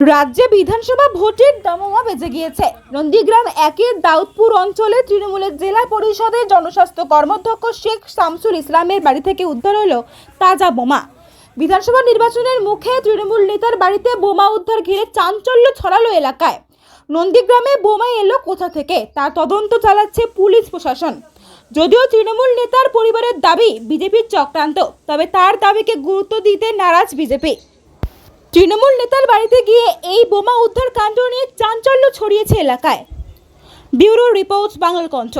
রাজ্যে বিধানসভা ভোটের দামামা বেজে গিয়েছে। নন্দীগ্রাম একের দাউদপুর অঞ্চলে তৃণমূলের জেলা পরিষদের জনস্বাস্থ্য কর্মাধ্যক্ষ শেখ শামসুল ইসলামের বাড়ি থেকে উদ্ধার হলো তাজা বোমা। বিধানসভা নির্বাচনের মুখে তৃণমূল নেতার বাড়িতে বোমা উদ্ধার ঘিরে চাঞ্চল্য ছড়ালো এলাকায়। নন্দীগ্রামে বোমা এলো কোথা থেকে তার তদন্ত চালাচ্ছে পুলিশ প্রশাসন। যদিও তৃণমূল নেতার পরিবারের দাবি বিজেপির চক্রান্ত, তবে তার দাবিকে গুরুত্ব দিতে নারাজ বিজেপি। তৃণমূল নেতার বাড়িতে গিয়ে এই বোমা উদ্ধার কাণ্ড নিয়ে চাঞ্চল্য ছড়িয়েছে এলাকায়। ব্যুরো রিপোর্ট, বাংলার কণ্ঠ।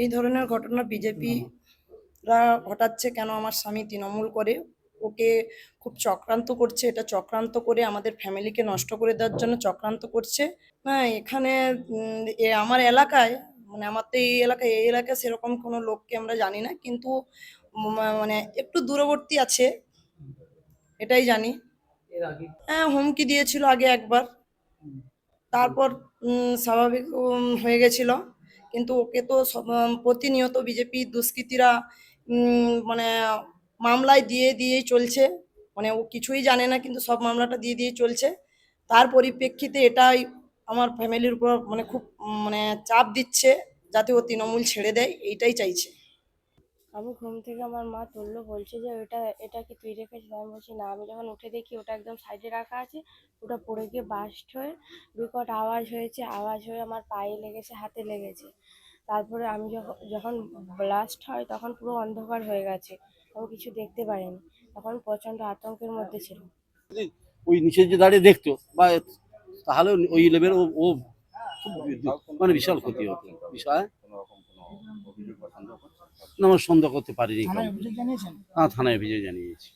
এই ধরনের ঘটনা বিজেপিরা ঘটাচ্ছে কেন? আমার স্বামী তৃণমূল করে, ওকে খুব চক্রান্ত করছে। এটা চক্রান্ত করে আমাদের ফ্যামিলিকে নষ্ট করে দেওয়ার জন্য চক্রান্ত করছে। হ্যাঁ, এখানে আমার এলাকায়, মানে আমার তো এই এলাকায় সেরকম কোনো লোককে আমরা জানি না, কিন্তু মানে একটু দূরবর্তী আছে এটাই জানি। হ্যাঁ, হুমকি দিয়েছিল আগে একবার, তারপর স্বাভাবিক হয়ে গেছিল। কিন্তু ওকে তো প্রতিনিয়ত বিজেপি দুষ্কৃতীরা মানে মামলায় দিয়েই চলছে। মানে ও কিছুই জানে না, কিন্তু সব মামলাটা দিয়েই চলছে। তার পরিপ্রেক্ষিতে এটাই আমার ফ্যামিলির উপর মানে খুব মানে চাপ দিচ্ছে, যাতে ও তৃণমূল ছেড়ে দেয়, এইটাই চাইছে। আমি ঘুম থেকে আমার মা তুললো, বলছে যে এটা কি তুই রেখেছিস? আমি বলছি না। আমি যখন উঠে দেখি ওটা একদম সাইডে রাখা আছে, ওটা পড়ে গিয়ে বাস্ট হয়ে বিকট আওয়াজ হয়েছে। আওয়াজ হয়ে আমার পায়ে লেগেছে, হাতে লেগেছে। তারপরে আমি যখন ব্লাস্ট হয় তখন পুরো অন্ধকার হয়ে গেছে, আমি কিছু দেখতে পারিনি। তখন প্রচণ্ড আতঙ্কের মধ্যে ছিল। ওই নিচে যে দাঁড়িয়ে দেখতো বা তাহলে ওই লেভেল ও খুব মানে বিশাল ক্ষতি হতো। বিষয় না, আমরা সন্দেহ করতে পারিনি। হ্যাঁ, থানায় অভিযোগ জানিয়েছি।